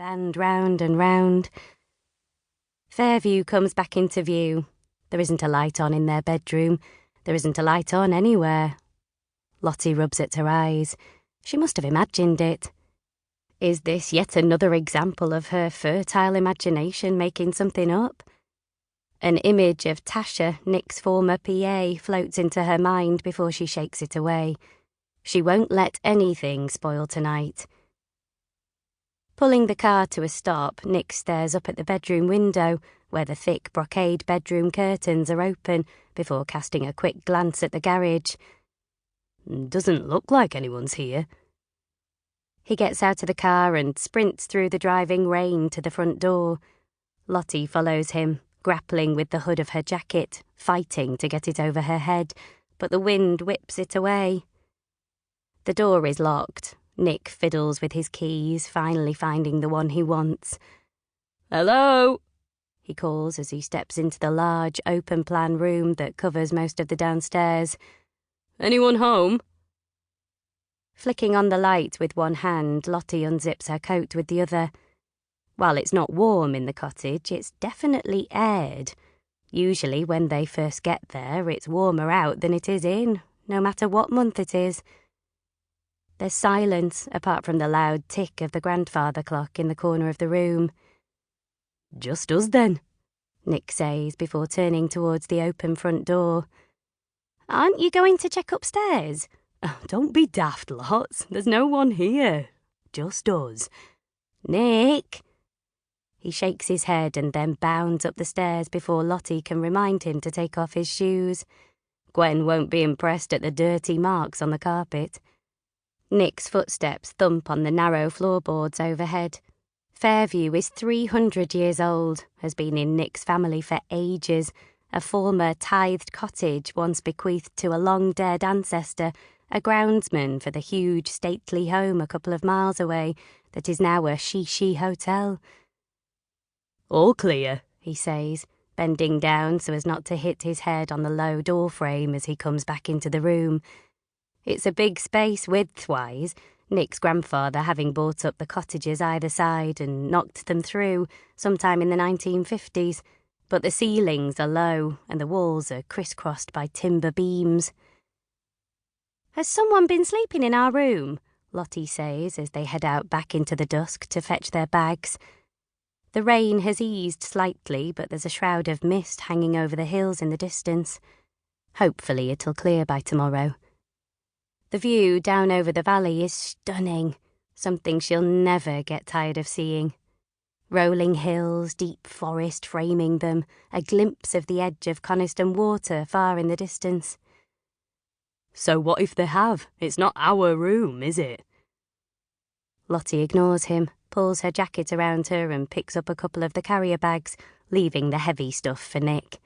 band round and round. Fairview comes back into view. There isn't a light on in their bedroom. There isn't a light on anywhere. Lottie rubs at her eyes. She must have imagined it. Is this yet another example of her fertile imagination making something up? An image of Tasha, Nick's former PA, floats into her mind before she shakes it away. She won't let anything spoil tonight. Pulling the car to a stop, Nick stares up at the bedroom window, where the thick brocade bedroom curtains are open, before casting a quick glance at the garage. Doesn't look like anyone's here. He gets out of the car and sprints through the driving rain to the front door. Lottie follows him, grappling with the hood of her jacket, fighting to get it over her head, but the wind whips it away. The door is locked. Nick fiddles with his keys, finally finding the one he wants. "Hello?" he calls as he steps into the large, open-plan room that covers most of the downstairs. "Anyone home?" Flicking on the light with one hand, Lottie unzips her coat with the other. While it's not warm in the cottage, it's definitely aired. Usually when they first get there, it's warmer out than it is in, no matter what month it is. There's silence, apart from the loud tick of the grandfather clock in the corner of the room. "Just us then," Nick says before turning towards the open front door. "Aren't you going to check upstairs?" "Don't be daft, Lots. There's no one here. Just us." "Nick!" He shakes his head and then bounds up the stairs before Lottie can remind him to take off his shoes. Gwen won't be impressed at the dirty marks on the carpet. Nick's footsteps thump on the narrow floorboards overhead. Fairview is 300 years old, has been in Nick's family for ages, a former tithed cottage once bequeathed to a long-dead ancestor, a groundsman for the huge stately home a couple of miles away that is now a she hotel. "All clear," he says, bending down so as not to hit his head on the low door frame as he comes back into the room. It's a big space width-wise, Nick's grandfather having bought up the cottages either side and knocked them through sometime in the 1950s, but the ceilings are low and the walls are crisscrossed by timber beams. "Has someone been sleeping in our room?" Lottie says as they head out back into the dusk to fetch their bags. The rain has eased slightly, but there's a shroud of mist hanging over the hills in the distance. Hopefully it'll clear by tomorrow. The view down over the valley is stunning, something she'll never get tired of seeing. Rolling hills, deep forest framing them, a glimpse of the edge of Coniston Water far in the distance. "So what if they have? It's not our room, is it?" Lottie ignores him, pulls her jacket around her and picks up a couple of the carrier bags, leaving the heavy stuff for Nick.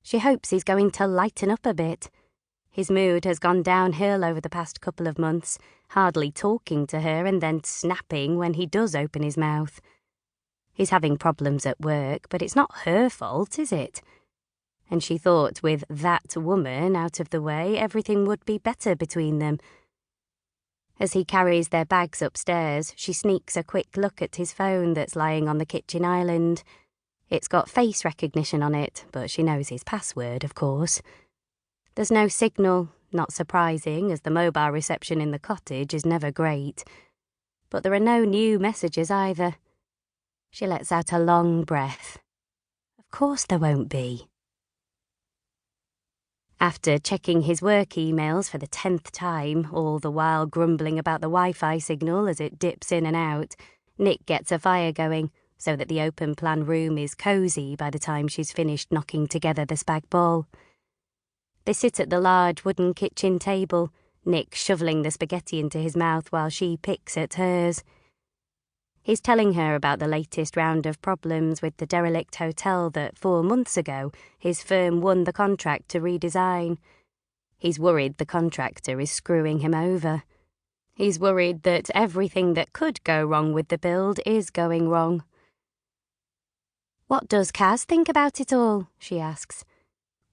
She hopes he's going to lighten up a bit. His mood has gone downhill over the past couple of months, hardly talking to her and then snapping when he does open his mouth. He's having problems at work, but it's not her fault, is it? And she thought with that woman out of the way, everything would be better between them. As he carries their bags upstairs, she sneaks a quick look at his phone that's lying on the kitchen island. It's got face recognition on it, but she knows his password, of course. There's no signal, not surprising, as the mobile reception in the cottage is never great. But there are no new messages either. She lets out a long breath. Of course there won't be. After checking his work emails for the 10th time, all the while grumbling about the Wi-Fi signal as it dips in and out, Nick gets a fire going so that the open-plan room is cosy by the time she's finished knocking together the spag bol. They sit at the large wooden kitchen table, Nick shoveling the spaghetti into his mouth while she picks at hers. He's telling her about the latest round of problems with the derelict hotel that 4 months ago his firm won the contract to redesign. He's worried the contractor is screwing him over. He's worried that everything that could go wrong with the build is going wrong. "What does Kaz think about it all?" she asks.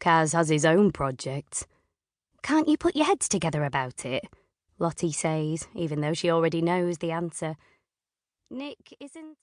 "Kaz has his own projects." "Can't you put your heads together about it?" Lottie says, even though she already knows the answer. Nick isn't...